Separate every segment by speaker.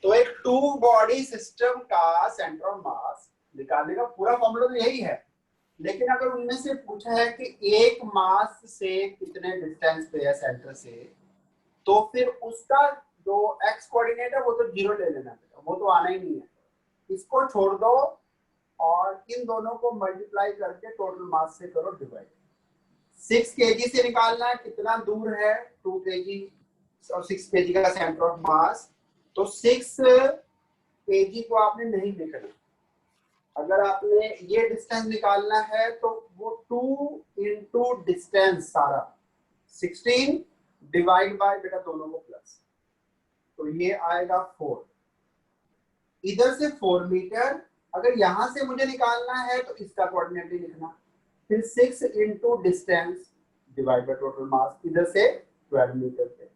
Speaker 1: तो एक to body system का सेंटर ऑफ मास निकालने का पूरा फॉर्मूला तो यही है, लेकिन अगर उनमें से पूछा है कि एक मास से कितने डिस्टेंस पे है सेंटर से, तो फिर उसका जो एक्स कोऑर्डिनेट है वो तो जीरो ले लेना पड़ेगा, वो तो आना ही नहीं है। इसको छोड़ दो और इन दोनों को मल्टीप्लाई करके टोटल मास से करो डिवाइड। 6 kg से निकालना है कितना दूर है 2 kg और 6 kg का सेंटर ऑफ मास, तो 6 kg को आपने नहीं लिखना। अगर आपने ये डिस्टेंस निकालना है तो वो 2 इंटू डिस्टेंस सारा 16 डिवाइड बाय बेटा दोनों को प्लस, तो ये आएगा 4। इधर से 4 मीटर, अगर यहां से मुझे निकालना है तो इसका कोऑर्डिनेट लिखना, फिर 6 into distance divide by total mass, इधर से 12 मीटर पे,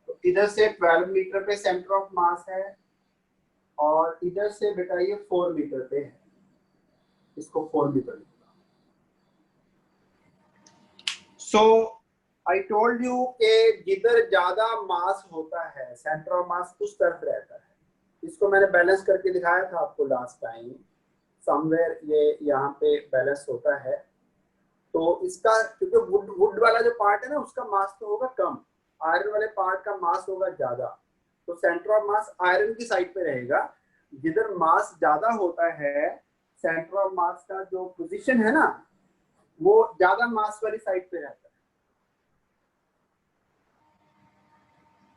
Speaker 1: तो इधर से 12 मीटर पे सेंटर ऑफ मास है और इधर से बेटा ये 4 मीटर पे है, इसको 4 मीटर लिखना। सो आई टोल्ड यू कि जिधर ज्यादा मास होता है सेंटर ऑफ मास उस तरफ रहता है। इसको मैंने बैलेंस करके दिखाया था आपको लास्ट टाइम, समवेयर ये यहाँ पे बैलेंस होता है। तो इसका क्योंकि वुड वाला जो पार्ट है ना उसका मास तो होगा कम, आयरन वाले पार्ट का मास होगा ज्यादा, तो सेंटर ऑफ मास आयरन की साइड पे रहेगा। जिधर मास ज्यादा होता है सेंटर ऑफ मास का जो पोजीशन है ना वो ज्यादा मास वाली साइड पे रहता है।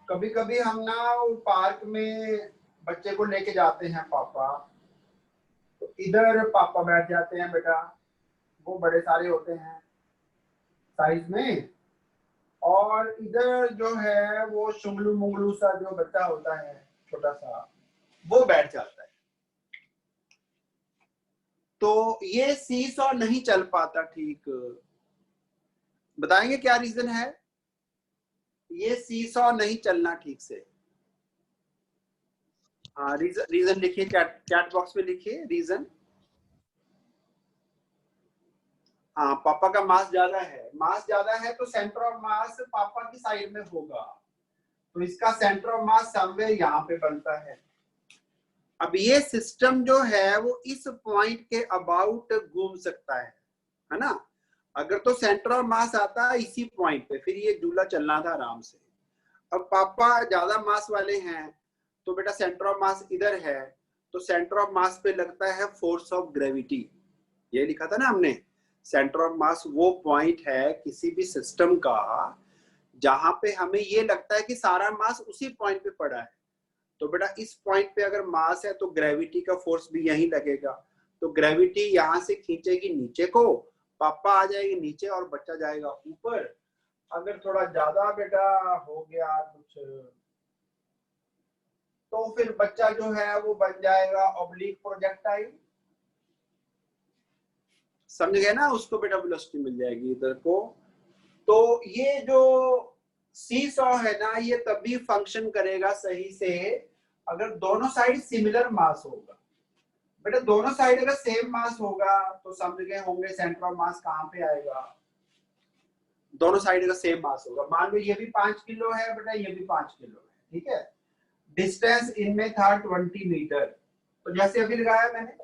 Speaker 1: कभी कभी हम ना पार्क में बच्चे को लेके जाते हैं पापा, तो इधर पापा बैठ जाते हैं बेटा, वो बड़े सारे होते हैं साइज में, और इधर जो है वो शुंगलू मुंगलू सा जो बच्चा होता है छोटा सा वो बैठ जाता है। तो ये सीसॉ नहीं चल पाता ठीक, बताएंगे क्या रीजन है ये सीसॉ नहीं चलना ठीक से? हाँ रीजन लिखिए, चैट बॉक्स में लिखिए रीजन। हाँ पापा का मास ज्यादा है, मास ज्यादा है तो सेंटर ऑफ मास पापा की साइड में होगा, तो इसका सेंटर ऑफ मास समवेयर यहाँ पे बनता है। अब ये सिस्टम जो है वो इस पॉइंट के अबाउट घूम सकता है ना? अगर तो सेंटर ऑफ मास आता है इसी पॉइंट पे फिर ये झूला चलना था आराम से। अब पापा ज्यादा मास वाले हैं तो बेटा सेंटर ऑफ मास इधर है, तो सेंटर ऑफ मास पे लगता है फोर्स ऑफ ग्रेविटी, ये लिखा था ना हमने। सेंटर ऑफ मास वो पॉइंट है किसी भी सिस्टम का जहां पे हमें ये लगता है कि सारा मास उसी पॉइंट पे पड़ा है, तो बेटा इस पॉइंट पे अगर मास है तो ग्रेविटी का फोर्स भी यहीं लगेगा, तो ग्रेविटी यहाँ से खींचेगी नीचे को, पापा आ जाएगी नीचे और बच्चा जाएगा ऊपर। अगर थोड़ा ज्यादा बेटा हो गया कुछ तो फिर बच्चा जो है वो बन जाएगा ऑब्लिक प्रोजेक्टाइल, समझ गए ना? उसको बेटा वेलोसिटी मिल जाएगी इधर को। तो ये जो सीसॉ है ना ये तभी फंक्शन करेगा सही से अगर दोनों साइड सिमिलर मास होगा। बेटा दोनों साइड अगर सेम मास होगा तो समझ गए होंगे सेंटर ऑफ मास कहाँ पे आएगा, दोनों साइड का सेम मास होगा। मान लो ये भी 5 किलो है बेटा, ये भी 5 किलो है, ठीक है। डिस्टेंस इनमें था 20 मीटर, तो जैसे अभी लगाया मैंने,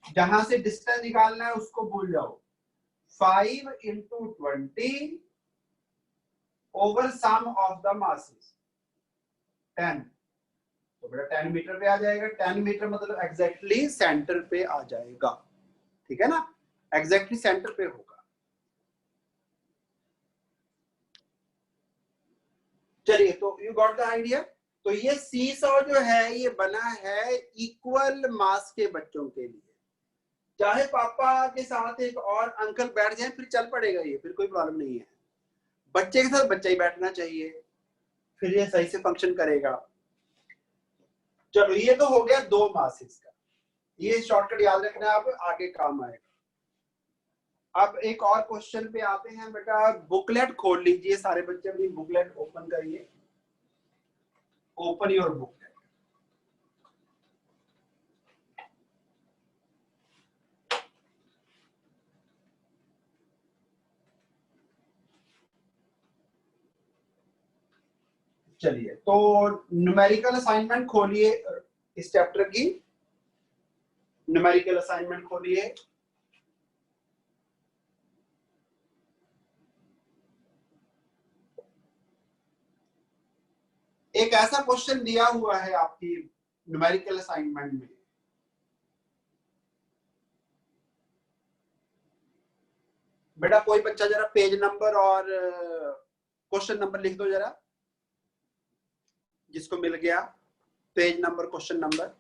Speaker 1: जहां से डिस्टेंस निकालना है उसको भूल जाओ, 5 into 20 over sum of the masses 10, तो बेटा 10 मीटर पे आ जाएगा। 10 मीटर मतलब एग्जैक्टली सेंटर पे आ जाएगा, ठीक है ना? एग्जैक्टली सेंटर पे होगा। चलिए तो यू गॉट द आइडिया। तो ये सीसॉ जो है ये बना है इक्वल मास के बच्चों के लिए, चाहे पापा के साथ एक और अंकल बैठ जाए फिर चल पड़ेगा ये, फिर कोई प्रॉब्लम नहीं है। बच्चे के साथ बच्चा ही बैठना चाहिए, फिर ये सही से फंक्शन करेगा। चलो ये तो हो गया दो मासेस का, ये शॉर्टकट याद रखना, आप आगे काम आएगा। अब एक और क्वेश्चन पे आते हैं बेटा, बुकलेट खोल लीजिए सारे बच्चे, अपनी बुकलेट ओपन करिए, ओपन योर बुकलेट। चलिए, तो न्यूमेरिकल असाइनमेंट खोलिए, इस चैप्टर की न्यूमेरिकल असाइनमेंट खोलिए। एक ऐसा क्वेश्चन दिया हुआ है आपकी न्यूमेरिकल असाइनमेंट में, बेटा कोई बच्चा जरा पेज नंबर और क्वेश्चन नंबर लिख दो जरा, जिसको मिल गया page number question number.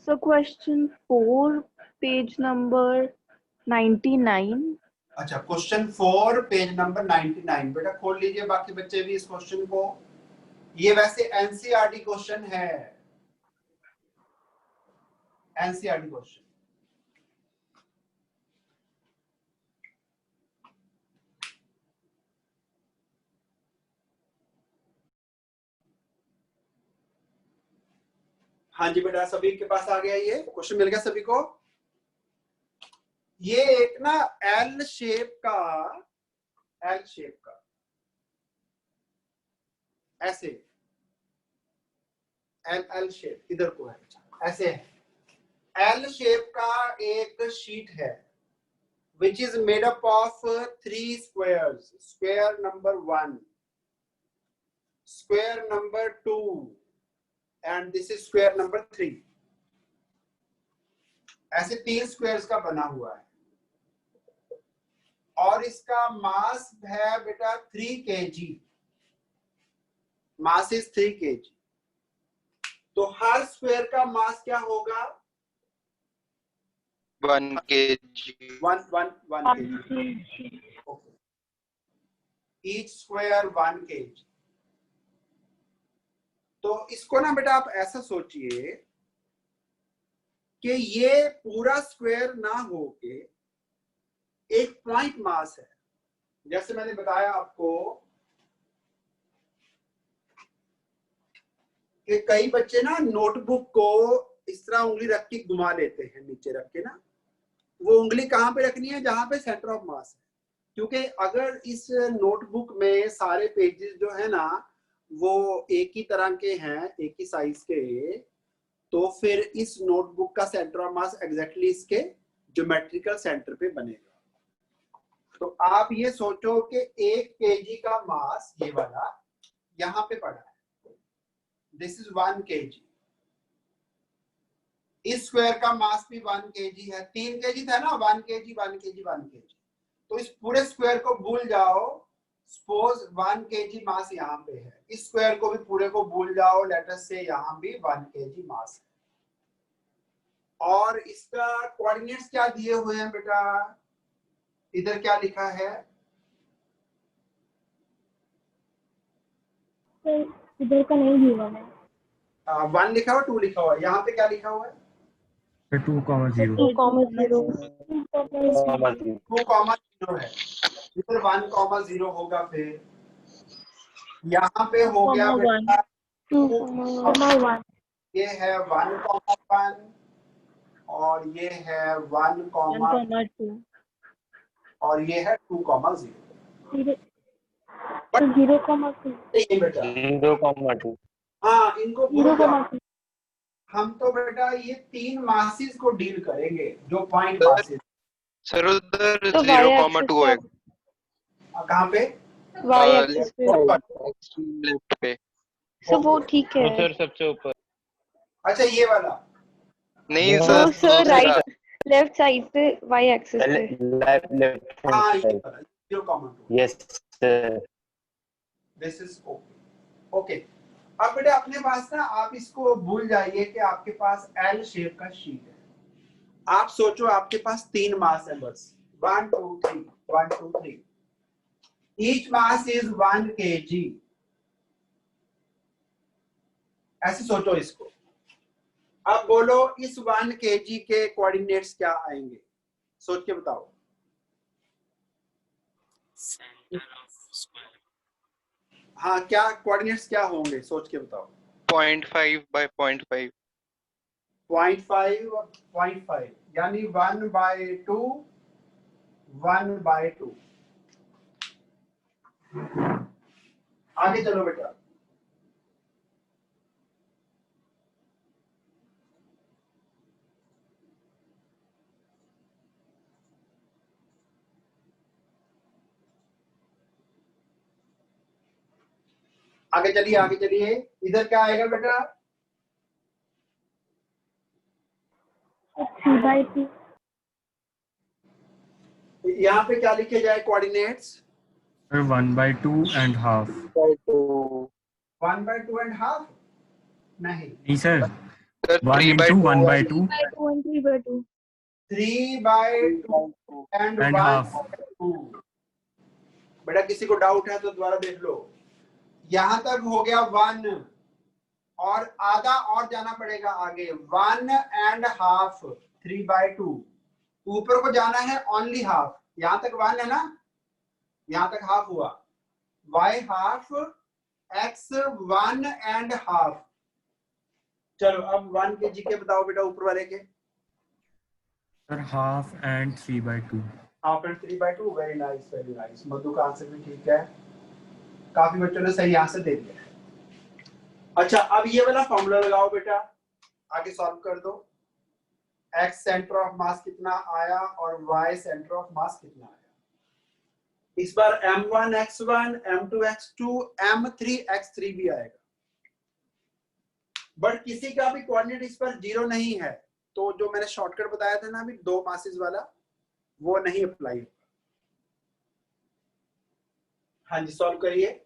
Speaker 2: So question 4, page number 99.
Speaker 1: अच्छा, क्वेश्चन 4 पेज नंबर 99 बेटा खोल लीजिए, बाकी बच्चे भी इस क्वेश्चन को। ये वैसे एनसीईआरटी क्वेश्चन है, एनसीईआरटी क्वेश्चन। हाँ जी बेटा, सभी के पास आ गया, ये क्वेश्चन मिल गया सभी को। ये एक ना एल शेप का ऐसे एल शेप इधर को है, ऐसे है। एल शेप का एक शीट है which is made up of 3 squares, square number 1, square number 2 and this is square number 3। ऐसे 3 स्क्वायर्स का बना हुआ है और इसका मास है बेटा 3 kg, मास इज 3 kg। तो हर स्क्वायर का मास क्या होगा?
Speaker 3: 1 kg।
Speaker 1: 1 kg। Each square 1 kg। तो इसको ना बेटा आप ऐसा सोचिए कि ये पूरा स्क्वायर ना होके एक पॉइंट मास है। जैसे मैंने बताया आपको कि कई बच्चे ना नोटबुक को इस तरह उंगली रख के घुमा लेते हैं, नीचे रख के ना, वो उंगली कहाँ पे रखनी है? जहां पे सेंटर ऑफ मास है। क्योंकि अगर इस नोटबुक में सारे पेजेस जो है ना वो एक ही तरह के हैं, एक ही साइज के, तो फिर इस नोटबुक का सेंटर ऑफ मास एग्जैक्टली इसके ज्योमेट्रिकल सेंटर पे बनेगा। तो आप ये सोचो कि 1 kg का मास ये वाला यहाँ पे पड़ा है, दिस इज 1 kg। इस स्क्वायर का मास भी 1 kg है, 3 kg था ना, 1 kg 1 kg 1 kg। तो इस पूरे स्क्वायर को भूल जाओ, सपोज 1 kg मास यहाँ पे है, इस स्क्वायर को भी पूरे को भूल जाओ, लेट अस से यहाँ भी 1 kg मास है। और इसका कोऑर्डिनेट्स क्या दिए हुए हैं बेटा? इधर क्या लिखा है?
Speaker 2: इधर का नहीं दिया है।
Speaker 1: 1 लिखा हुआ, 2 लिखा हुआ है, यहाँ पे क्या लिखा हुआ है?
Speaker 4: 2,0।
Speaker 2: 2,0
Speaker 1: है। इधर 1,0 होगा, फिर यहाँ पे हो गया बेटा
Speaker 2: 2,1।
Speaker 1: ये है 1,1 और ये है 1,2 और ये है 2,0।
Speaker 2: 0,2।
Speaker 1: नहीं बेटा,
Speaker 3: 0,2।
Speaker 1: हाँ इनको भूल जाओ।
Speaker 2: 0,2।
Speaker 1: हम तो बेटा ये 3 मासेस को डील करेंगे जो पॉइंट मासेस।
Speaker 3: सर उधर
Speaker 2: तो
Speaker 3: 0,2 है।
Speaker 1: कहाँ पे?
Speaker 2: y एक्सिस पे।
Speaker 3: लेफ्ट पे।
Speaker 2: सो वो ठीक है।
Speaker 3: सर सबसे ऊपर।
Speaker 1: अच्छा ये वाला
Speaker 3: नहीं
Speaker 2: वो सर
Speaker 3: दूसरा।
Speaker 2: राइट लेफ्ट साइड पे y एक्सिस पे।
Speaker 4: लेफ्ट
Speaker 1: हाँ
Speaker 4: हैंड
Speaker 1: ये
Speaker 4: साइड।
Speaker 1: वाला 0,2।
Speaker 4: Yes sir.
Speaker 1: This is okay. Okay, अब बेटा अपने पास ना, आप इसको भूल जाइए कि आपके पास एल शेप का शीट है। आप सोचो आपके पास 3 मास है बस, 1 2 3 1 2 3। Each mass is 1 kg। ऐसे सोचो इसको। अब बोलो इस 1 kg के कोऑर्डिनेट्स क्या आएंगे? सोच के बताओ। हाँ, क्या कोऑर्डिनेट्स क्या होंगे? सोच के बताओ।
Speaker 3: 0.5 by 0.5।
Speaker 1: 0.5 और 0.5 यानी 1/2 1/2। आगे चलो बेटा। आगे चलिए, आगे चलिए। इधर क्या आएगा बेटा?
Speaker 2: 3/2।
Speaker 1: यहाँ पे क्या लिखे जाए coordinates?
Speaker 4: 1/2 and half.
Speaker 1: 1/2 and half? नहीं,
Speaker 4: नहीं sir,
Speaker 3: Sir,
Speaker 4: 1
Speaker 3: 3 by
Speaker 4: into
Speaker 3: 2
Speaker 4: 1/2
Speaker 2: 3/2 and 3/2.
Speaker 1: 3/2 and
Speaker 4: and half.
Speaker 1: 1/2। बेटा किसी को डाउट है तो दोबारा देख लो। यहां तक हो गया 1 और आधा और जाना पड़ेगा आगे, 1 and half 3/2। ऊपर को जाना है ओनली हाफ। यहां तक 1 है ना, यहां तक हाफ हुआ। y half x 1 and half। चलो अब 1 के जी के बताओ बेटा ऊपर वाले के।
Speaker 4: Sir half and 3/2.
Speaker 1: Half and 3/2। Very nice, very nice. Madhu का आंसर भी ठीक है, काफी बच्चों ने सही आंसर दे दिया। अच्छा अब ये वाला फॉर्मूला लगाओ बेटा, आगे सॉल्व कर दो। x सेंटर ऑफ मास कितना आया और y सेंटर ऑफ मास कितना आया। इस बार m1 x1, m2 x2, m3 x3 भी आएगा, बट किसी का भी कोऑर्डिनेट इस पर 0 नहीं है, तो जो मैंने शॉर्टकट बताया था ना अभी 2 मासेस वाला, वो नहीं अप्लाई होगा। हाँ जी सॉल्व करिए।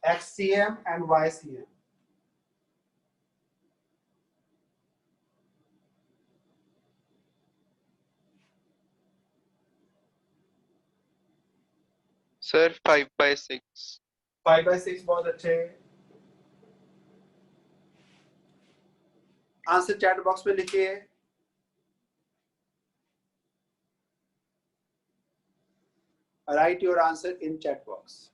Speaker 1: XCM and YCM।
Speaker 3: Sir, 5/6.
Speaker 1: 5/6 बहुत अच्छे। आंसर चैट बॉक्स में लिखिए। Right your answer in chat box.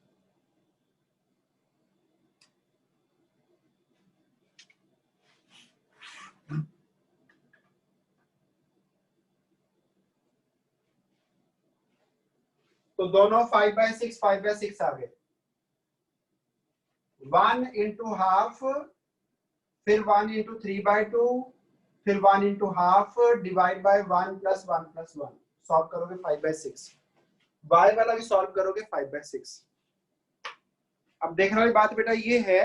Speaker 1: तो दोनों 5/6 5/6 आ गए। 1 into हाफ, फिर 1 into 3/2, फिर 1 into half divide by 1 + 1 + 1। Solve करोगे 5/6। y वाला भी सॉल्व करोगे 5/6। अब देखने वाली बात बेटा ये है,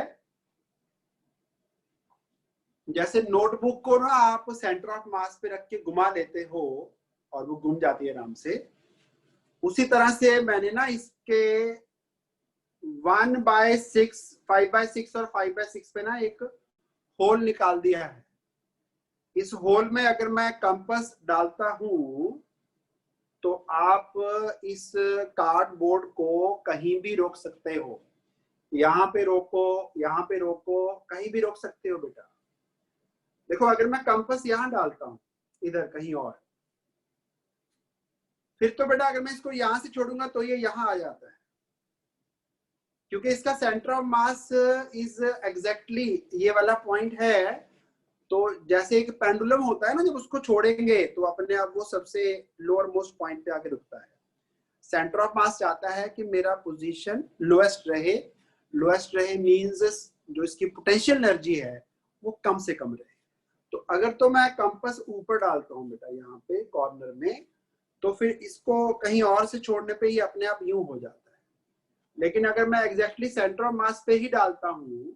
Speaker 1: जैसे नोटबुक को ना आप सेंटर ऑफ मास पे रख के घुमा लेते हो और वो घूम जाती है आराम से, उसी तरह से मैंने ना इसके 1/6, 5/6 और 5/6 पे ना एक होल निकाल दिया है। इस होल में अगर मैं कंपास डालता हूं तो आप इस कार्डबोर्ड को कहीं भी रोक सकते हो। यहाँ पे रोको, यहाँ पे रोको, कहीं भी रोक सकते हो बेटा। देखो अगर मैं कंपास यहाँ डालता हूँ इधर कहीं और, फिर तो बेटा अगर मैं इसको यहां से छोड़ूंगा तो ये यहाँ आ जाता है, क्योंकि इसका centre of mass is exactly ये वाला पॉइंट है। तो जैसे एक पेंडुलम होता है ना, जब उसको छोड़ेंगे तो अपने आप वो सबसे लोअर मोस्ट पॉइंट पे आके रुकता है। सेंटर ऑफ मास चाहता है कि मेरा पोजीशन लोएस्ट रहे। लोएस्ट रहे मींस जो इसकी पोटेंशियल एनर्जी है वो कम से कम रहे। तो अगर तो मैं कंपास ऊपर डालता हूँ बेटा यहाँ पे कॉर्नर में, तो फिर इसको कहीं और से छोड़ने पे ही अपने आप यूं हो जाता है। लेकिन अगर मैं एग्जैक्टली सेंटर ऑफ मास पे ही डालता हूँ,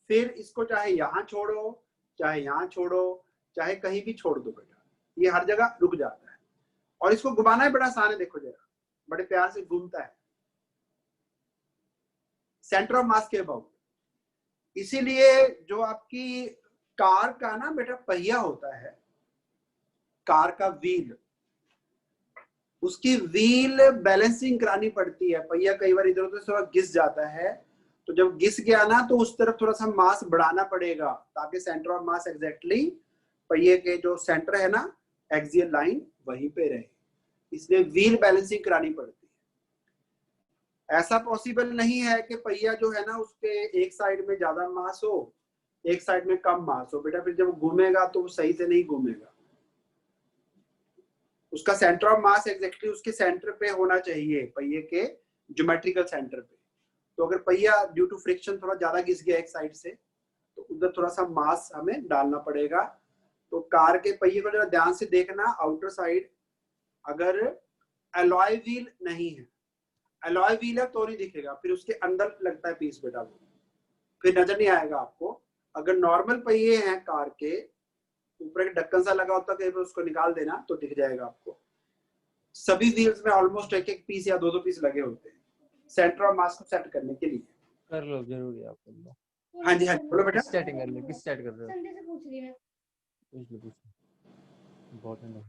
Speaker 1: फिर इसको चाहे यहाँ छोड़ो, चाहे यहाँ छोड़ो, चाहे कहीं भी छोड़ दो बेटा, ये हर जगह रुक जाता है। और इसको घुमाना है बड़ा आसान है, देखो जरा बड़े प्यार से घूमता है सेंटर ऑफ मास के अबाउट। इसीलिए जो आपकी कार का ना बेटा पहिया होता है, कार का व्हील, उसकी व्हील बैलेंसिंग करानी पड़ती है। पहिया कई बार इधर उधर थोड़ा घिस जाता है, तो जब घिस गया ना तो उस तरफ थोड़ा सा मास बढ़ाना पड़ेगा ताकि सेंटर ऑफ मास एग्जैक्टली पहिए के जो सेंटर है ना एक्सियल लाइन वहीं पे रहे। इसलिए व्हील बैलेंसिंग करानी पड़ती है। ऐसा पॉसिबल नहीं है कि पहिया जो है ना उसके एक साइड में ज्यादा मास हो, एक साइड में कम मास हो बेटा, फिर जब घूमेगा तो वो सही से नहीं घूमेगा। उसका सेंटर ऑफ मास एग्जैक्टली उसके सेंटर पे होना चाहिए, पहिए के ज्योमेट्रिकल सेंटर पे। तो अगर पहिया ड्यू टू फ्रिक्शन थोड़ा ज्यादा घिस गया एक साइड से, तो उधर थोड़ा सा मास हमें डालना पड़ेगा। तो कार के पहिए को जरा ध्यान से देखना, आउटर साइड अगर एलॉय व्हील नहीं है, एलॉय व्हील है तो नहीं दिखेगा, फिर उसके अंदर लगता है पीस बेटा, वो फिर नजर नहीं आएगा आपको। अगर नॉर्मल पहिए हैं कार के, ऊपर एक ढक्कन सा लगा होता है, कहीं पर उसको निकाल देना तो दिख जाएगा आपको। सभी व्हील्स में ऑलमोस्ट एक एक पीस या दो दो पीस लगे होते हैं सेंटर ऑफ मास को सेट करने के लिए।
Speaker 5: कर लो, जरूरी है आप कर लो।
Speaker 1: हाँ जी हाँ जी, बोलो बेटा।
Speaker 5: किस सेटिंग कर ले, किस सेट कर रहे हो?
Speaker 6: संडे से पूछ रही मैं।
Speaker 5: पूछ लो इम्पोर्टेंट है।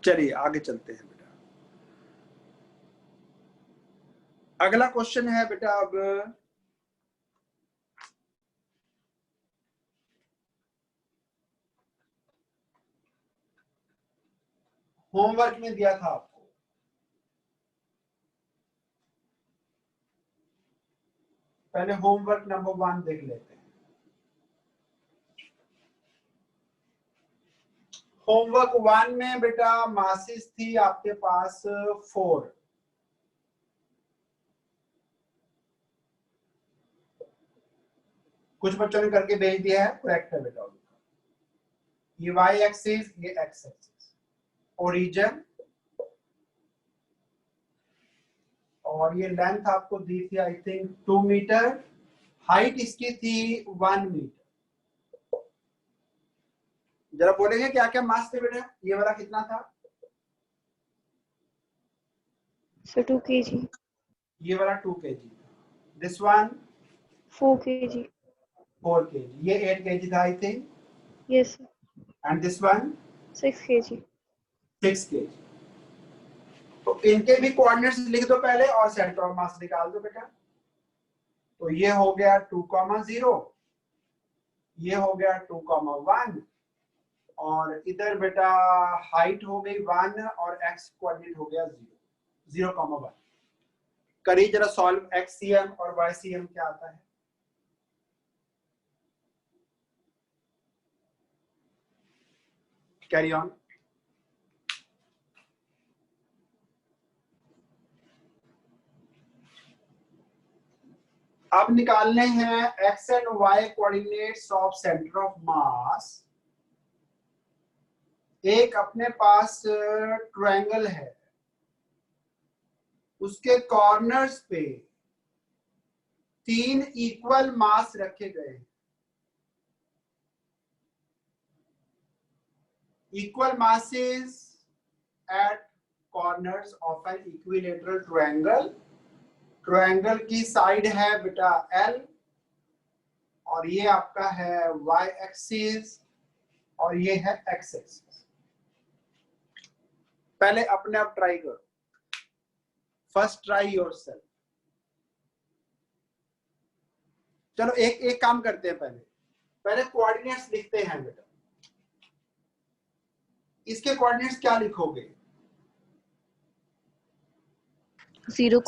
Speaker 1: चलिए आगे चलते हैं बेटा। अगला क्वेश्चन है बेटा अब होमवर्क में दिया था आपको। पहले होमवर्क नंबर 1 देख लेते हैं। होमवर्क 1 में बेटा मासेस थी आपके पास 4। कुछ बच्चों ने करके भेज दिया है, करेक्ट है बेटा। ये वाई एक्सिस, ये एक्स एक्सिस, ओरिजिन, और ये लेंथ आपको दी थी आई थिंक 2 मीटर, हाइट इसकी थी 1 मीटर। जरा बोलेंगे क्या क्या मास थे बेटा? ये वाला कितना था?
Speaker 2: So 2 kg.
Speaker 1: ये वाला 2 kg। This one
Speaker 2: 4 kg.
Speaker 1: 4 kg। ये 8 kg था I think.
Speaker 2: Yes sir.
Speaker 1: And this one
Speaker 2: 6 kg.
Speaker 1: 6 kg। तो इनके भी कोऑर्डिनेट्स लिख दो पहले और सेंटर ऑफ मास निकाल दो बेटा। तो ये हो गया 2,0, ये हो गया 2,1, और इधर बेटा हाइट हो गई 1 और एक्स कोऑर्डिनेट हो गया 0,1। करिए जरा सॉल्व, एक्ससीएम और वाईसीएम क्या आता है? Carry on. अब निकालने हैं x and y coordinates of centre of mass. एक अपने पास ट्रायंगल है, उसके कॉर्नर्स पे 3 इक्वल मास रखे गए हैं। Equal masses at corners of an equilateral triangle। Triangle की साइड है बेटा L, और ये आपका है y एक्सिस और ये है x एक्सिस। पहले अपने आप ट्राई करो, फर्स्ट ट्राई योरसेल्फ। चलो एक काम करते हैं, पहले कोऑर्डिनेट्स लिखते हैं बेटा। इसके कोऑर्डिनेट्स क्या लिखोगे?
Speaker 2: 0,0.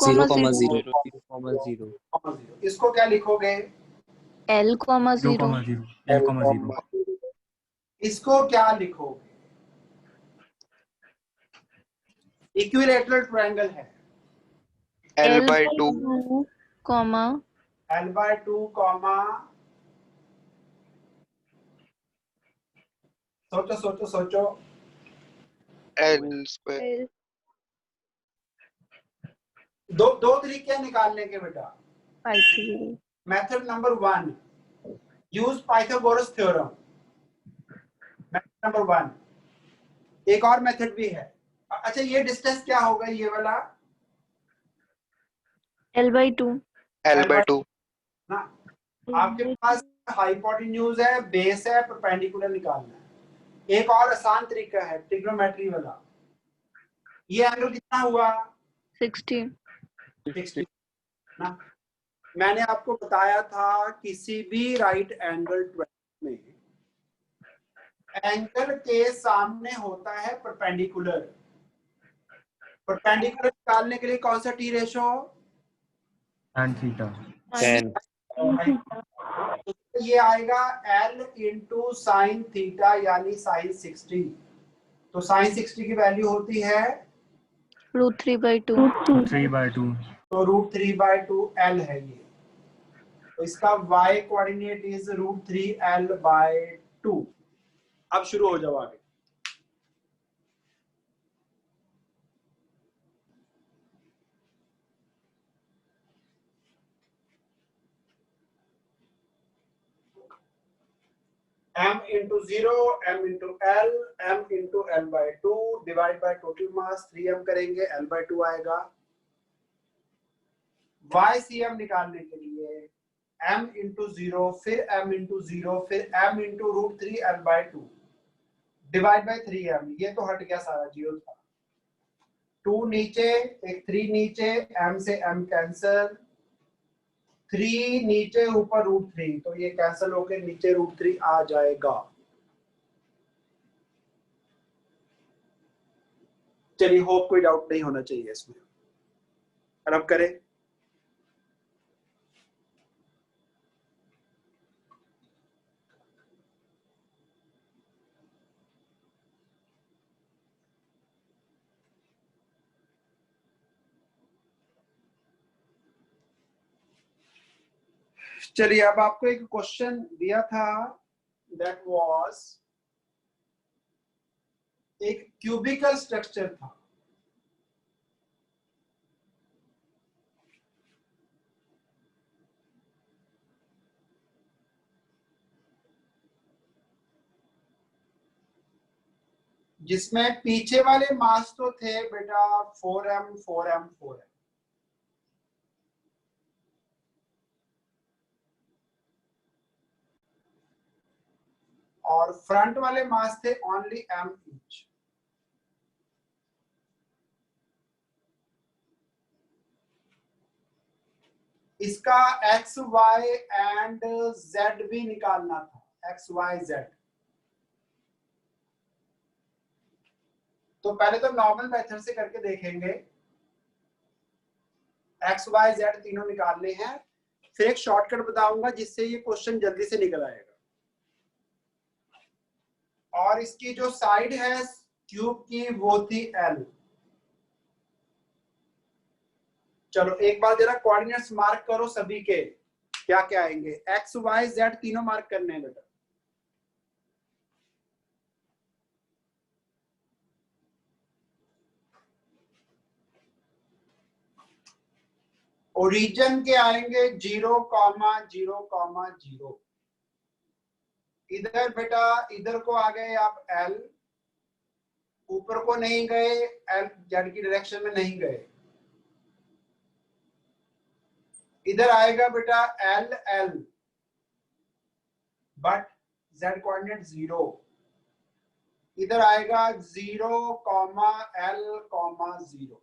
Speaker 1: इसको क्या लिखोगे?
Speaker 2: L,0.
Speaker 4: 0,0.
Speaker 1: इसको क्या लिखोगे? इक्विलेटरल ट्रायंगल है,
Speaker 3: L/2
Speaker 2: comma
Speaker 1: L/2 कॉमा, सोचो
Speaker 3: L²।
Speaker 2: L.
Speaker 1: दो तरीके हैं निकालने के बेटा।
Speaker 2: Pythagoras.
Speaker 1: Method number 1, use Pythagoras theorem. Method number 1। एक और मेथड भी है। अच्छा, ये डिस्टेंस क्या होगा ये वाला?
Speaker 2: L/2.
Speaker 3: L/2
Speaker 1: ना, आपके पास हाइपोटेन्यूज है, बेस है, परपेंडिकुलर निकालना है। एक और आसान तरीका है ट्रिग्नोमेट्री वाला। ये एंगल कितना हुआ?
Speaker 2: 60.
Speaker 1: 60 ना। मैंने आपको बताया था किसी भी राइट एंगल ट्रायंगल में एंगल के सामने होता है परपेंडिकुलर। परपेंडिकुलर निकालने के लिए कौन सा टी रेशो?
Speaker 4: And theta.
Speaker 5: 10
Speaker 1: ये आएगा L इंटू साइन थीटा यानी साइन 60। तो साइन 60 की वैल्यू होती है
Speaker 2: √3/2.
Speaker 4: 3/2.
Speaker 1: तो √3/2 L है ये। तो इसका y कोऑर्डिनेट इज √3L/2। अब शुरू हो जाओ आगे। m into 0, m into L, m into L/2 divide by total mass 3m करेंगे, L/2 आएगा। YCM निकालने के लिए m into 0, फिर m into 0, फिर m into √3L/2 divide by 3m। ये तो हट गया सारा, 0 था। 2 नीचे, एक 3 नीचे, m से m कैंसल, 3 नीचे, ऊपर √3, तो ये कैंसल होकर नीचे √3 आ जाएगा। चलिए, होप कोई डाउट नहीं होना चाहिए इसमें। अब करें। चलिए, अब आपको एक क्वेश्चन दिया था, दैट वाज एक क्यूबिकल स्ट्रक्चर था। जिसमें पीछे वाले मास तो थे बेटा 4m 4m 4m, और फ्रंट वाले मास थे ओनली m ईच। इसका x y एंड z भी निकालना था, x y z। तो पहले तो नॉर्मल मेथड से करके देखेंगे, x y z तीनों निकालने हैं, फिर एक शॉर्टकट बताऊंगा जिससे ये क्वेश्चन जल्दी से निकल आएगा। और इसकी जो साइड है क्यूब की वो थी L। चलो एक बार जरा कोऑर्डिनेट्स मार्क करो सभी के, क्या क्या आएंगे। x y z तीनों मार्क करने हैं बेटा। ओरिजिन के आएंगे 0,0,0। इधर बेटा, इधर को आ गए आप L, ऊपर को नहीं गए, L जेड की डायरेक्शन में नहीं गए। इधर आएगा बेटा L L, but z coordinate 0। इधर आएगा 0,L,0।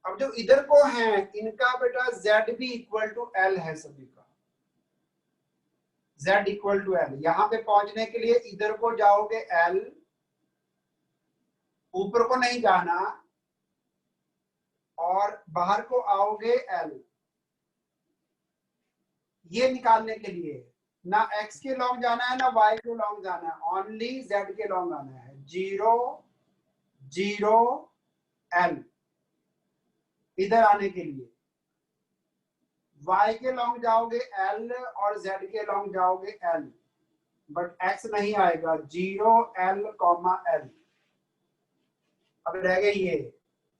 Speaker 1: अब जो इधर को है इनका बेटा z भी इक्वल टू L है सभी का, z इक्वल टू L। यहां पे पहुंचने के लिए इधर को जाओगे L, ऊपर को नहीं जाना, और बाहर को आओगे L। ये निकालने के लिए ना x के लॉन्ग जाना है ना y के लॉन्ग जाना है, ओनली z के लॉन्ग आना है। 0 0 L इधर आने के लिए y के लॉन्ग जाओगे L और z के लॉन्ग जाओगे L, बट x नहीं आएगा। 0 L, L। अब रह गए ये,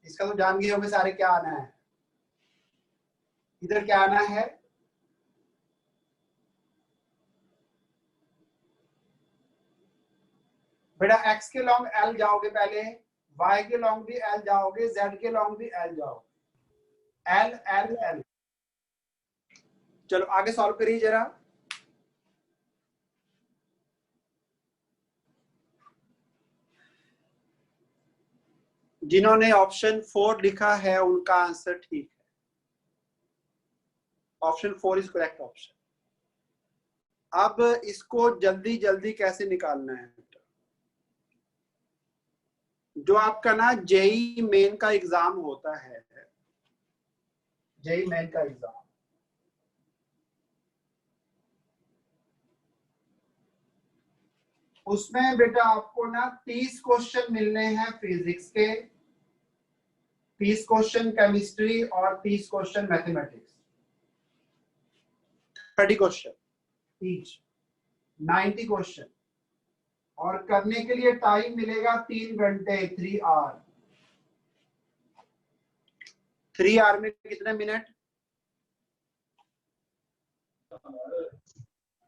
Speaker 1: इसका तो जान गए होंगे सारे क्या आना है। इधर क्या आना है, बेटा x के लॉन्ग L जाओगे पहले, y के लॉन्ग भी L जाओगे, z के लॉन्ग भी L जाओगे, L L L। चलो आगे सॉल्व करिए जरा। जिन्होंने ऑप्शन 4 लिखा है उनका आंसर ठीक है। Option 4 is correct option. अब इसको जल्दी जल्दी कैसे निकालना है, जो आपका ना जेई मेन का एग्जाम होता है, जेई मेन का एग्जाम, उसमें बेटा आपको ना 30 क्वेश्चन मिलने हैं फिजिक्स के, 30 क्वेश्चन केमिस्ट्री और 30 question mathematics, 30 question each, 90 question. और करने के लिए टाइम मिलेगा 3 घंटे, 3 आवर। 3 आवर में कितने मिनट?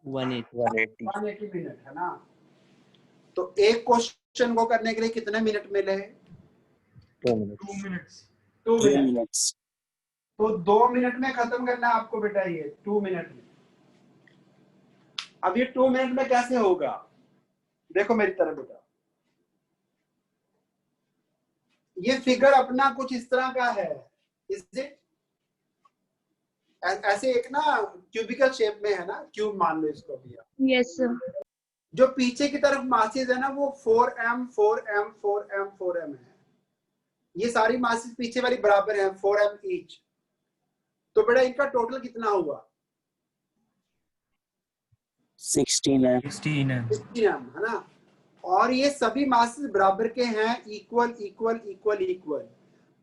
Speaker 5: 180
Speaker 1: 180 मिनट है ना। तो एक क्वेश्चन को करने के लिए कितने मिनट मिले?
Speaker 5: 2 मिनट्स
Speaker 1: 2 मिनट्स। तो 2 मिनट में खत्म करना है आपको बेटा, ये 2 मिनट में। अब ये 2 मिनट में कैसे होगा? देखो मेरी तरफ बेटा, ये फिगर अपना कुछ इस तरह का है, इज इट? ऐसे एक ना क्यूबिकल शेप में है ना, क्यूब मान लो इसको भैया।
Speaker 2: Yes sir.
Speaker 1: जो पीछे की तरफ मासेस है ना वो 4m 4m 4m 4m है। ये सारी मासेस पीछे वाली बराबर है, 4m ईच। तो बेटा इनका टोटल कितना हुआ? 16m है ना। और ये सभी मासेस बराबर के हैं, इक्वल इक्वल इक्वल इक्वल।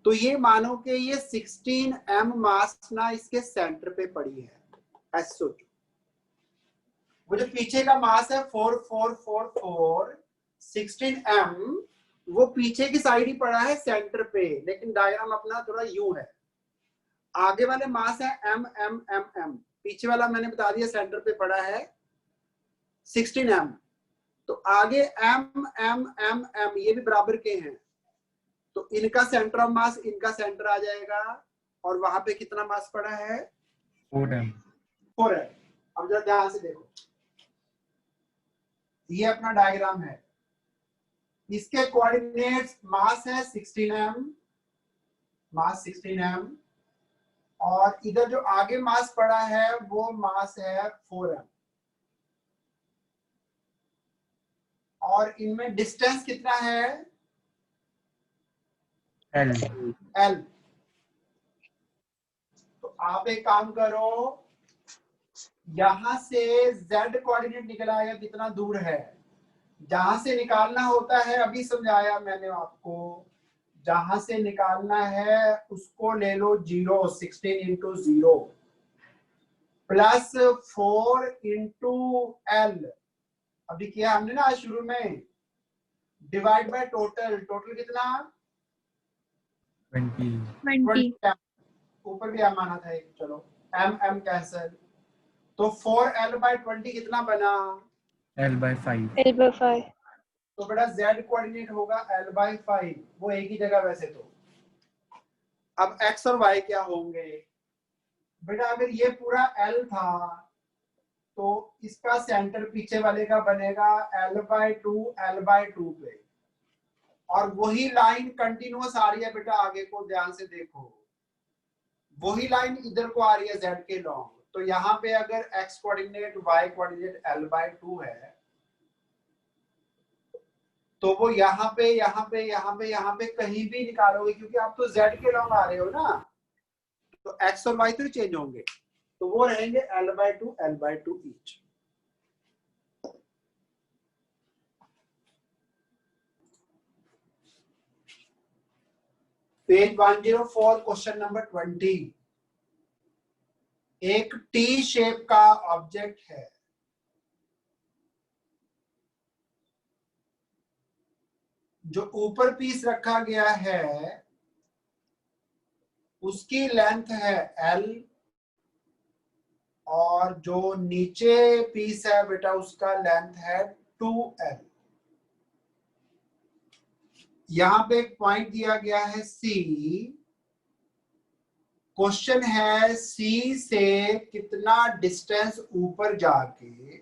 Speaker 1: तो ये मानो कि ये 16m मास ना इसके सेंटर पे पड़ी है, ऐसे सोचो। वो जो पीछे का मास है 4444, 16m वो पीछे की साइड ही पड़ा है सेंटर पे, लेकिन डायग्राम अपना थोड़ा यूं है। आगे वाले मास है m m m m, पीछे वाला मैंने बता दिया सेंटर पे पड़ा है 16m। तो आगे m m m m ये भी बराबर के हैं, तो इनका सेंटर ऑफ मास इनका सेंटर आ जाएगा। और वहां पे कितना मास पड़ा है?
Speaker 4: 4m।
Speaker 1: 4m। अब जरा ध्यान से देखो, ये अपना डायग्राम है, इसके कोऑर्डिनेट्स मास है 16m, मास 16m, और इधर जो आगे मास पड़ा है वो मास है 4m। और इनमें डिस्टेंस कितना है?
Speaker 4: L।
Speaker 1: L। तो आप एक काम करो, यहां से z कोऑर्डिनेट निकल आएगा कितना दूर है। जहां से निकालना होता है अभी समझाया मैंने आपको, जहां से निकालना है उसको ले लो 0, 16 इंटू 0 प्लस 4 इंटू L। अभी किया हमने ना शुरू में, डिवाइड बाय टोटल। टोटल कितना?
Speaker 2: 20।
Speaker 1: ऊपर भी माना था एक, चलो m m कैंसल। तो 4l/20 कितना बना?
Speaker 4: L/5।
Speaker 2: L/5।
Speaker 1: तो बेटा z कोऑर्डिनेट होगा l/5, वो एक ही जगह वैसे तो। अब x और y क्या होंगे? बेटा अगर ये पूरा l था तो इसका सेंटर पीछे वाले का बनेगा l/2 l/2 पे, और वही लाइन कंटिन्यूअस आ रही है बेटा, आगे को ध्यान से देखो, वही लाइन इधर को आ रही है z के लॉन्ग। तो यहाँ पे अगर x coordinate y coordinate l/2 है तो वो यहाँ पे यहाँ पे यहाँ पे यहाँ पे कहीं भी निकालोगे, क्योंकि आप तो z के लॉन्ग आ रहे हो ना, तो x और y तो चेंज होंगे, तो वो रहेंगे l/2 each. Page 104 question number 20। एक टी शेप का ऑब्जेक्ट है, जो ऊपर पीस रखा गया है उसकी लेंथ है l, और जो नीचे पीस है बेटा उसका लेंथ है 2l। यहां पे एक पॉइंट दिया गया है C। क्वेश्चन है C से कितना डिस्टेंस ऊपर जाके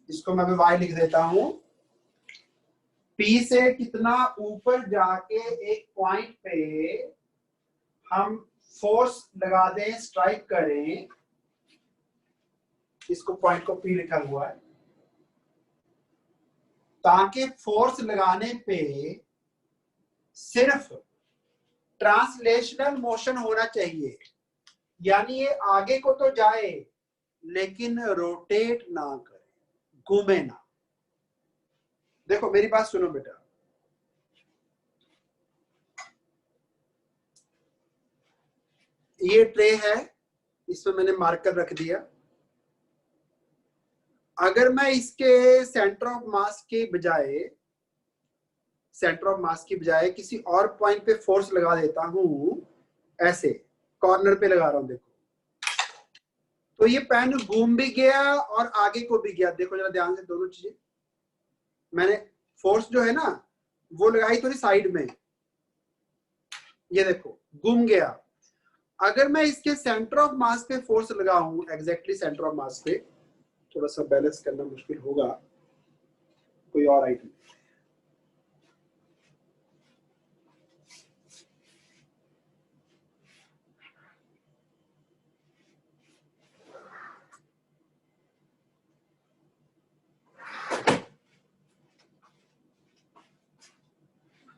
Speaker 1: इसको मैं y लिख देता हूं, P से कितना ऊपर जाके एक पॉइंट पे हम फोर्स लगा दें, स्ट्राइक करें, इसको पॉइंट को P लिखा हुआ है, ताकि फोर्स लगाने पे सिर्फ ट्रांसलेशनल मोशन होना चाहिए, यानी ये आगे को तो जाए लेकिन रोटेट ना करे, घूमे ना। देखो मेरी बात सुनो बेटा, ये ट्रे है, इसमें मैंने मार्कर रख दिया। अगर मैं इसके सेंटर ऑफ मास के बजाय किसी और पॉइंट पे फोर्स लगा देता हूं, ऐसे कॉर्नर पे लगा रहा हूं, देखो तो ये पेन घूम भी गया और आगे को भी गया। देखो जरा ध्यान से, दोनों चीजें मैंने फोर्स जो है ना वो लगाई थोड़ी साइड में, ये देखो घूम गया। अगर मैं इसके सेंटर ऑफ मास पे फोर्स लगाऊं, एग्जैक्टली सेंटर ऑफ मास पे, थोड़ा सा बैलेंस करना मुश्किल होगा, कोई और आइटम।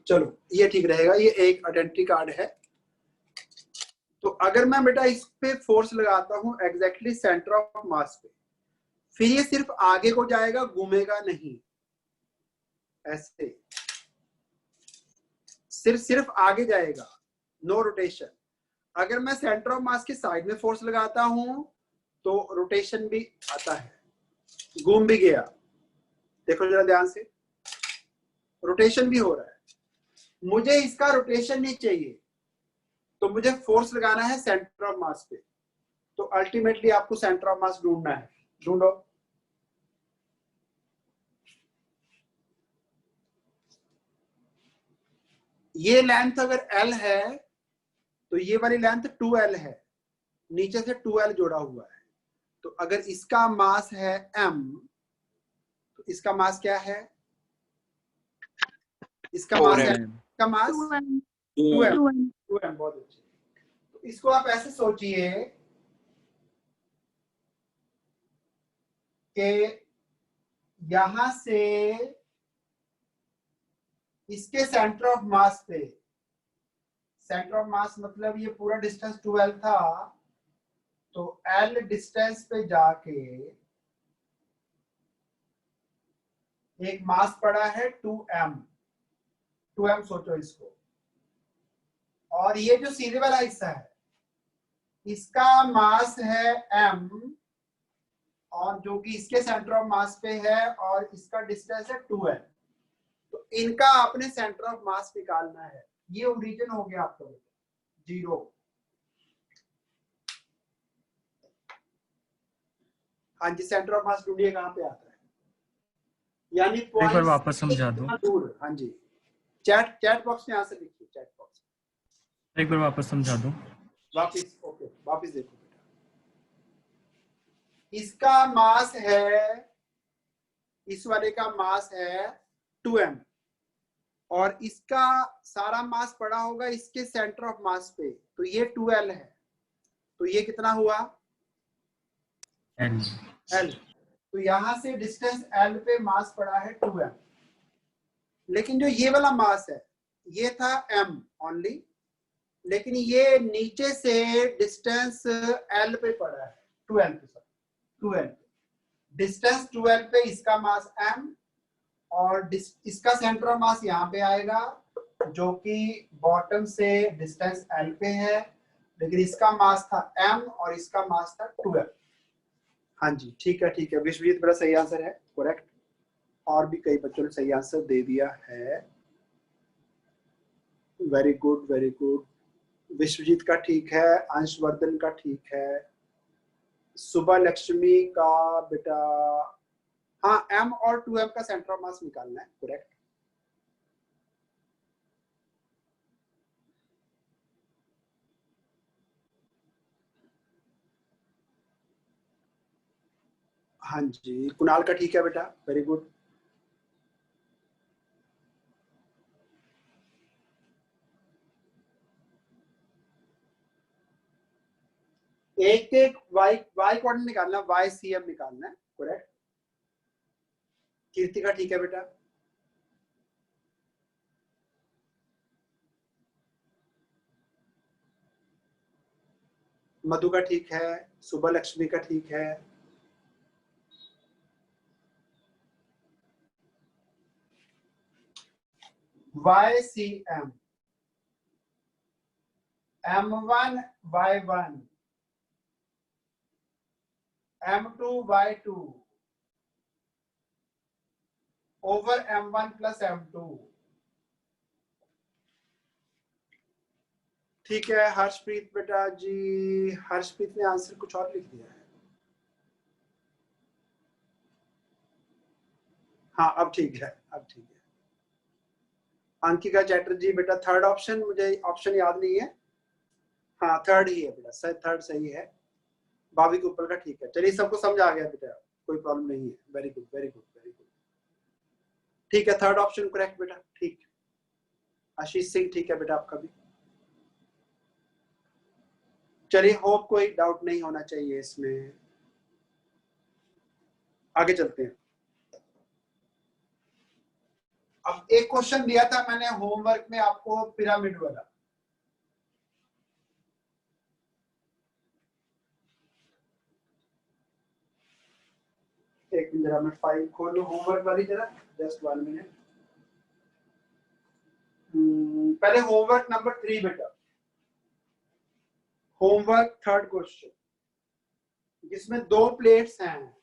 Speaker 1: चलो ये ठीक रहेगा, ये एक आइडेंटिटी कार्ड है। तो अगर मैं बेटा इस पे फोर्स लगाता हूं एग्जैक्टली सेंटर ऑफ मास पे, फिर ये सिर्फ आगे को जाएगा, घूमेगा नहीं, ऐसे सिर्फ आगे जाएगा, नो रोटेशन। अगर मैं सेंटर ऑफ मास के साइड में फोर्स लगाता हूं तो रोटेशन भी आता है, घूम भी गया। देखो जरा ध्यान से, रोटेशन भी हो रहा है। मुझे इसका रोटेशन नहीं चाहिए, तो मुझे फोर्स लगाना है सेंटर ऑफ मास पे। तो अल्टीमेटली आपको सेंटर ऑफ मास ढूंढना है, ढूंढो। ये लेंथ अगर L है तो ये वाली लेंथ 2L है, नीचे से 2L जोड़ा हुआ है। तो अगर इसका मास है m, तो इसका मास क्या है? इसका मास है, इसका मास 2m। बहुत अच्छे। तो इसको आप ऐसे सोचिए कि यहां से इसके सेंटर ऑफ मास पे, सेंटर ऑफ मास मतलब ये पूरा डिस्टेंस 2L था, तो L डिस्टेंस पे जाके एक मास पड़ा है 2m सोचो इसको। और ये जो सीधे वाला हिस्सा है इसका मास है m, और जो कि इसके सेंटर ऑफ मास पे है, और इसका डिस्टेंस है 2L। तो इनका आपने सेंटर ऑफ मास निकालना है। ये ओरिजिन हो गया आपका 0। हाँ जी, सेंटर ऑफ मास ढूंढिए कहां पे आता है, यानी
Speaker 4: एक बार
Speaker 1: पॉइंट
Speaker 4: वापस समझा दो।
Speaker 1: दूर। हाँ जी, चैट बॉक्स में यहां से लिखिए, चैट बॉक्स
Speaker 4: एक बार वापस समझा दो।
Speaker 1: वापिस। ओके, वापिस देखो बेटा, इसका मास है, इस वाले का मास है 2m, और इसका सारा मास पड़ा होगा इसके सेंटर ऑफ मास पे, तो ये 2L है। तो ये कितना हुआ? L। तो यहां से डिस्टेंस L पे मास पड़ा है 2m। लेकिन जो ये वाला मास है ये था m ओनली, लेकिन ये नीचे से डिस्टेंस L पे पड़ा है, 2L पे, 2L डिस्टेंस 2L पे इसका मास m, और इसका सेंटर ऑफ मास यहाँ पे आएगा जो कि बॉटम से डिस्टेंस L पे है, लेकिन इसका मास था m और इसका मास था 2L। हाँ जी, ठीक है ठीक है, विश्वजीत बड़ा सही आंसर है, करेक्ट। और भी कई बच्चों ने सही आंसर दे दिया है, very good very good. Vishwajit का ठीक है, अंशवर्धन का ठीक है, सुबह लक्ष्मी का बेटा, हाँ m और 2m का सेंटर ऑफ मास निकालना है, करेक्ट। हाँ जी, कुणाल का ठीक है बेटा, वेरी गुड। एक एक y कोऑर्डिनेट निकालना, y cm निकालना है, करेक्ट। कीर्ति का ठीक है बेटा, मधु का ठीक है, सुबह लक्ष्मी का ठीक है, YCM, M1 Y1, M2 Y2 over M1 plus M2। ठीक है हर्षप्रीत बेटा जी, हर्षप्रीत ने आंसर कुछ और लिख दिया है। हाँ अब ठीक है, अब ठीक है। अंकिका चैटर्जी बेटा थर्ड ऑप्शन, मुझे ऑप्शन याद नहीं है। हाँ थर्ड ही है बेटा, थर्ड सही है। भाभी के ऊपर का ठीक है। चलिए सबको समझ आ गया बेटा, कोई प्रॉब्लम नहीं है। Very good very good very good. ठीक है थर्ड ऑप्शन करेक्ट बेटा, ठीक। आशीष सिंह ठीक है बेटा आपका भी। चलिए होप कोई डाउट नहीं होना चाहिए इसमें। आगे चलते हैं। अब एक क्वेश्चन दिया था मैंने होमवर्क में आपको पिरामिड वाला। एक मिनट जरा मैं फाइल खोलूं होमवर्क वाली, जरा जस्ट 1 मिनट। पहले होमवर्क नंबर 3 बेटा, होमवर्क थर्ड क्वेश्चन, जिसमें 2 प्लेट्स हैं।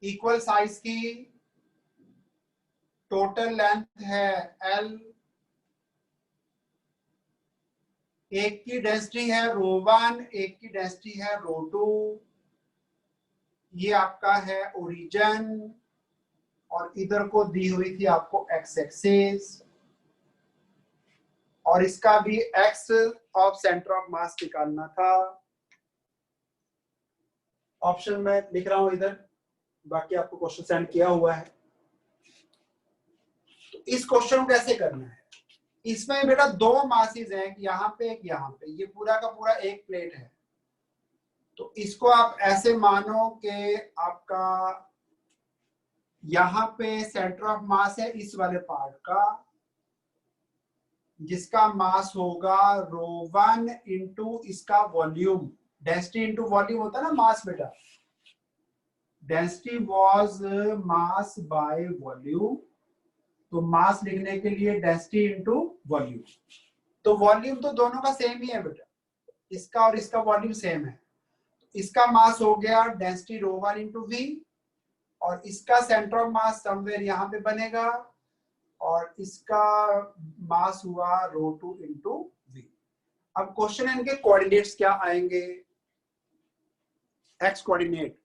Speaker 1: इक्वल साइज की, टोटल लेंथ है L, एक की डेंसिटी है ρ1, एक की डेंसिटी है ρ2। ये आपका है ओरिजिन और इधर को दी हुई थी आपको एक्स एक्सिस, और इसका भी एक्स ऑफ सेंटर ऑफ मास निकालना था। ऑप्शन में लिख रहा हूं इधर, बाकी आपको क्वेश्चन सेंड किया हुआ है। तो इस क्वेश्चन को कैसे करना है, इसमें बेटा 2 मासेस हैं, एक यहाँ पे एक यहाँ पे, ये पूरा का पूरा एक प्लेट है। तो इसको आप ऐसे मानो कि आपका यहाँ पे सेंटर ऑफ मास है इस वाले पार्ट का, जिसका मास होगा ρ1 इंटू इसका वॉल्यूम। डेंसिटी इंटू वॉल्यूम होता है ना मास बेटा, density was mass by volume. तो मास लिखने के लिए डेंसिटी इंटू वॉल्यूम। तो वॉल्यूम तो दोनों का सेम ही है बेटा, इसका और इसका वॉल्यूम सेम है। इसका मास हो गया डेंसिटी ρ1 इंटू वी, और इसका सेंटर ऑफ मास समवेयर यहाँ पे बनेगा, और इसका मास हुआ ρ2 इंटू वी। अब क्वेश्चन है इनके कोऑर्डिनेट्स क्या आएंगे, एक्स कोऑर्डिनेट।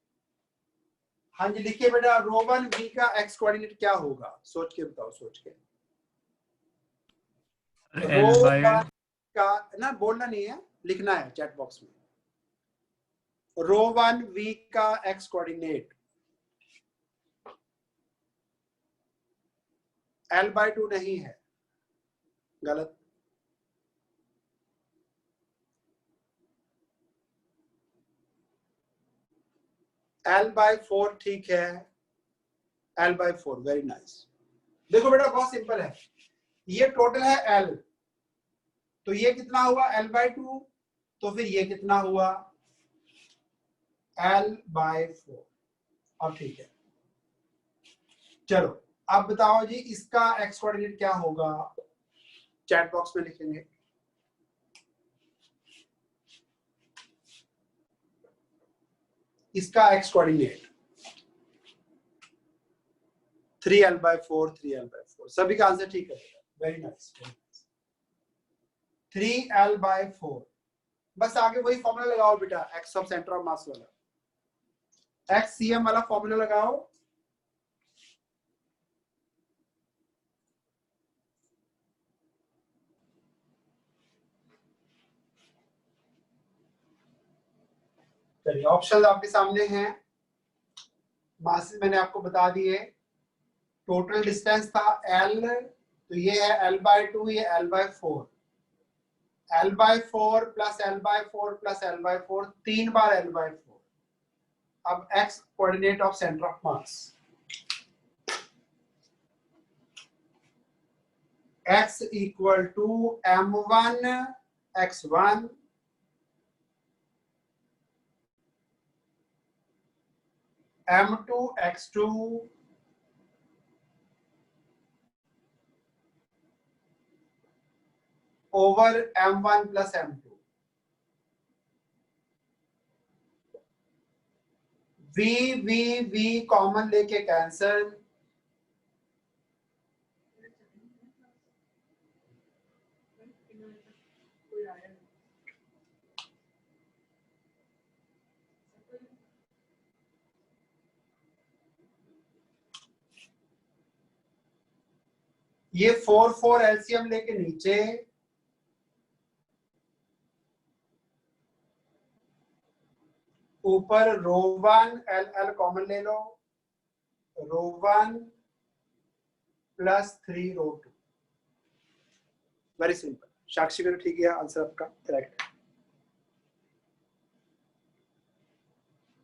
Speaker 1: हाँ जी लिखिए बेटा, ρ1 v का एक्स कोऑर्डिनेट क्या होगा, सोच के बताओ, सोच के।
Speaker 4: L/,
Speaker 1: का ना बोलना नहीं है, लिखना है चैट बॉक्स में। ρ1 v का एक्स कोऑर्डिनेट L/2 नहीं है, गलत। L/4 ठीक है, L/4 वेरी नाइस। देखो बेटा बहुत सिंपल है, ये टोटल है L, तो ये कितना हुआ L/2, तो फिर ये कितना हुआ L/4। अब ठीक है, चलो अब बताओ जी इसका एक्स कोऑर्डिनेट क्या होगा, चैट बॉक्स में लिखेंगे। इसका एक्स कोऑर्डिनेट 3L/4, 3L/4, सभी का आंसर ठीक है, वेरी नाइस। 3L/4, बस आगे वही फॉर्मूला लगाओ बेटा, एक्स ऑफ सेंटर ऑफ मास वाला, XCM वाला फॉर्मूला लगाओ। चलिए ऑप्शन आपके सामने हैं, मासेस मैंने आपको बता दिए। टोटल डिस्टेंस था L, तो ये है L/2, ये L/4, L/4 plus L/4 plus L/4, 3 बार L/4। अब x coordinate of centre of mass, x equal to m1 x1 m2 x2 over m1 plus m2, v common लेके कैंसल, ये 4 LCM लेके नीचे, ऊपर रो 1 एल कॉमन ले लो, row 1 plus 3 row 2। Very simple. Sakshi को ठीक है, आंसर आपका करेक्ट है।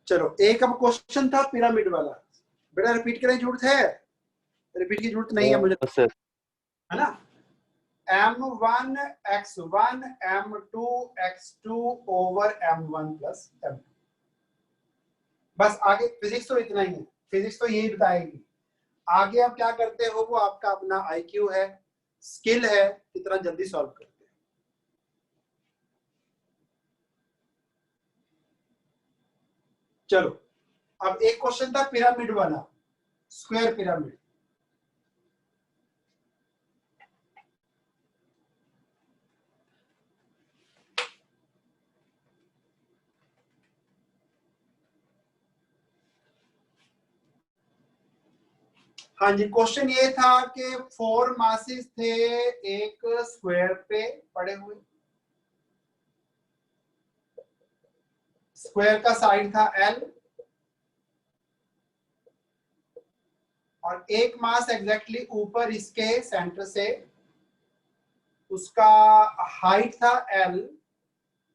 Speaker 1: चलो एक अब क्वेश्चन था पिरामिड वाला, बेटा रिपीट करने की जरूरत है? रिपीट की जरूरत नहीं है मुझे,
Speaker 5: सर
Speaker 1: है ना? m1 x1 m2 x2 over m1 plus m2। बस आगे फिजिक्स तो इतना ही है, फिजिक्स तो यही बताएगी। आगे आप क्या करते हो वो आपका अपना आईक्यू है, स्किल है, कितना जल्दी सॉल्व करते हैं। चलो अब एक क्वेश्चन था पिरामिड वाला, स्क्वायर पिरामिड। हाँ जी, क्वेश्चन ये था कि 4 मासेस थे एक स्क्वायर पे पड़े हुए, स्क्वायर का साइड था L और एक मास एग्जैक्टली ऊपर इसके सेंटर से, उसका हाइट था L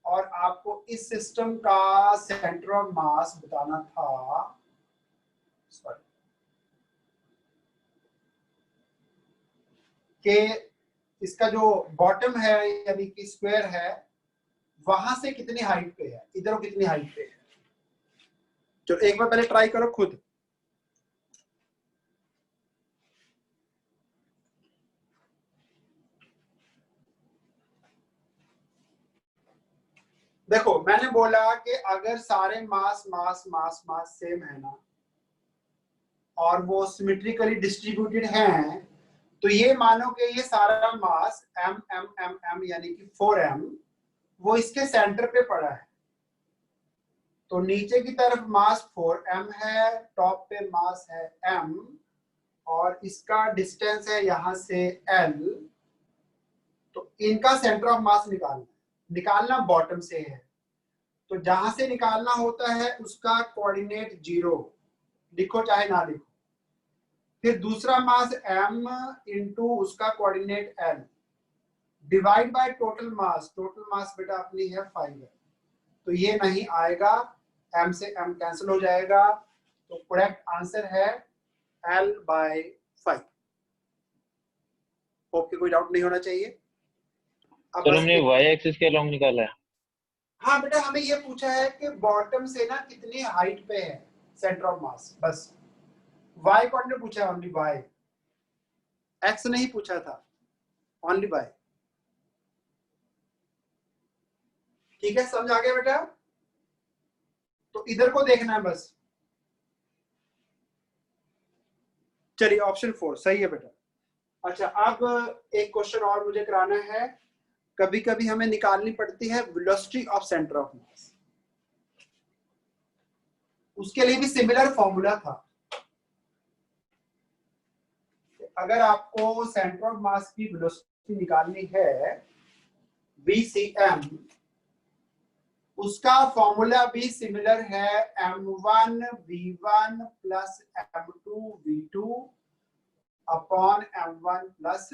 Speaker 1: और आपको इस सिस्टम का सेंटर ऑफ मास बताना था, सॉरी, कि इसका जो बॉटम है यानी कि स्क्वायर है वहां से कितनी हाइट पे है, इधर कितनी हाइट पे है। तो एक बार पहले ट्राई करो खुद। देखो मैंने बोला कि अगर सारे मास मास मास मास सेम है ना और वो सिमेट्रिकली डिस्ट्रीब्यूटेड हैं, तो ये मानो कि ये सारा मास m m m m यानी कि 4m वो इसके सेंटर पे पड़ा है। तो नीचे की तरफ मास 4m है, टॉप पे मास है m और इसका डिस्टेंस है यहां से l। तो इनका सेंटर ऑफ मास निकालना बॉटम से है, तो जहां से निकालना होता है उसका कोऑर्डिनेट 0 लिखो चाहे ना लिखो। फिर दूसरा मास m इंटू उसका coordinate l divide by total mass. Total mass बेटा अपनी है 5 है, तो ये नहीं आएगा, m से m कैंसिल हो जाएगा, तो करेक्ट आंसर है l बाय 5। होप कि कोई डाउट नहीं होना चाहिए। अब
Speaker 6: सर
Speaker 1: बस
Speaker 6: हमने y एक्सिस के अलोंग निकाला है।
Speaker 1: हाँ बेटा, हमें ये पूछा है कि बॉटम से ना कितनी हाइट पे है सेंटर ऑफ मास, बस y कोऑर्डिनेट पूछा है, ओनली y, x नहीं पूछा था, ओनली y। ठीक है, समझ आ गया बेटा? तो इधर को देखना है बस। चलिए ऑप्शन 4 सही है बेटा। अच्छा अब एक क्वेश्चन और मुझे कराना है। कभी कभी हमें निकालनी पड़ती है वेलोसिटी ऑफ सेंटर ऑफ मास, उसके लिए भी सिमिलर फॉर्मूला था। अगर आपको सेंटर ऑफ मास की वेलोसिटी निकालनी है VCM, उसका फॉर्मूला भी सिमिलर है m1 v1 plus m2 v2 upon m1 plus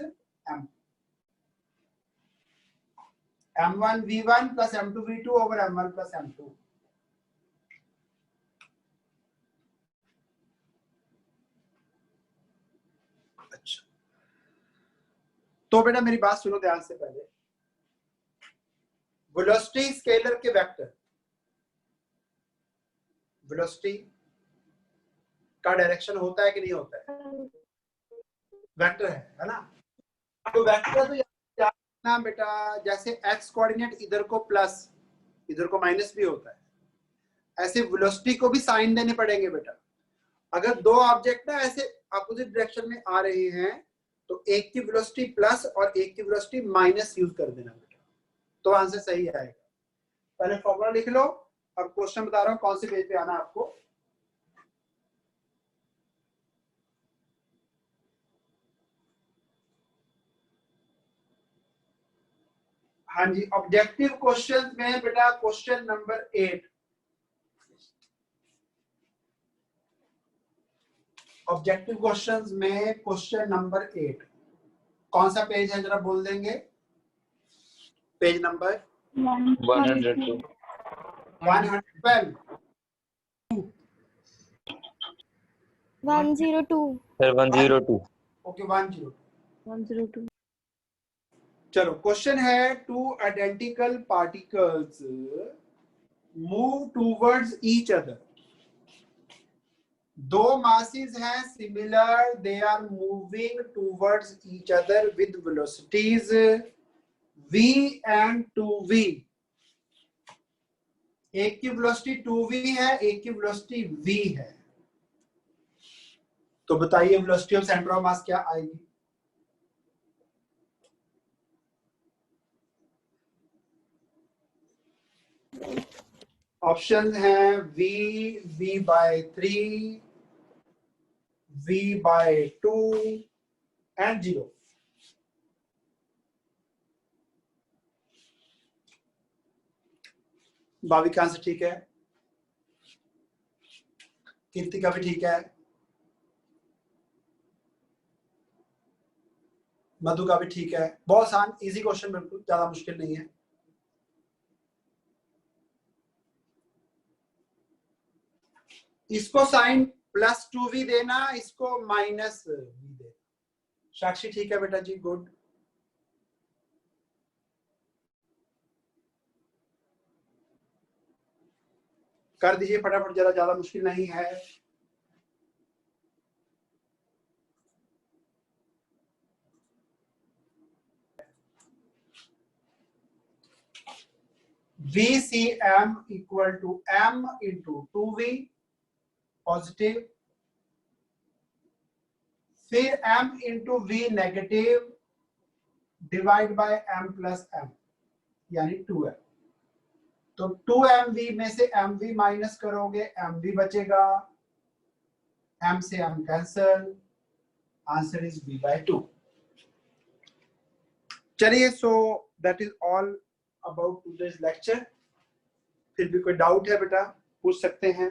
Speaker 1: m2, m1 v1 plus m2 v2 over m1 plus m2। अच्छा तो बेटा मेरी बात सुनो ध्यान से। पहले वेलोसिटी स्केलर के वेक्टर, वेलोसिटी का डायरेक्शन होता है कि नहीं होता है? वेक्टर है ना? तो वेक्टर तो याद रखना बेटा, जैसे x कोऑर्डिनेट इधर को प्लस इधर को माइनस भी होता है, ऐसे वेलोसिटी को भी साइन देने पड़ेंगे बेटा। अगर दो ऑब्जेक्ट ना ऐसे अपोजिट डायरेक्शन में आ रहे हैं तो एक की वेलोसिटी प्लस और एक की वेलोसिटी माइनस यूज कर देना बेटा, तो आंसर सही आएगा। पहले फॉर्मूला लिख लो, अब क्वेश्चन बता रहा हूं कौन से पेज पे आना आपको। हाँ जी, ऑब्जेक्टिव क्वेश्चन में बेटा क्वेश्चन नंबर 8, ऑब्जेक्टिव क्वेश्चंस में क्वेश्चन नंबर 8 कौन सा पेज है जरा बोल देंगे? Page number
Speaker 5: 102
Speaker 1: 112
Speaker 2: 102
Speaker 5: sir 102
Speaker 1: okay 102।
Speaker 2: 102
Speaker 1: चलो क्वेश्चन है, two identical particles move towards each other. दो masses हैं similar, they are moving towards each other with velocities v and 2v। एक की वेलोसिटी 2v है, एक की वेलोसिटी v है, तो बताइए वेलोसिटी ऑफ सेंटर ऑफ मास क्या आएगी? ऑप्शन हैं v, v/3, v/2 एंड 0। भाभी का आंसर ठीक है, कीर्ति का भी ठीक है, मधु का भी ठीक है। बहुत आसान इजी क्वेश्चन, बिल्कुल ज्यादा मुश्किल नहीं है। इसको साइन +2v देना, इसको -v देना। साक्षी ठीक है बेटा जी, गुड। कर दीजिए फटाफट, जरा ज्यादा मुश्किल नहीं है। VCM equal to m into 2v positive, फिर m into v negative divide by m plus m यानी 2m। तो 2mv में से mv माइनस करोगे mv बचेगा, m से m cancel, answer is v/2। चलिए, so that is all about today's lecture. फिर भी कोई डाउट है बेटा पूछ सकते हैं।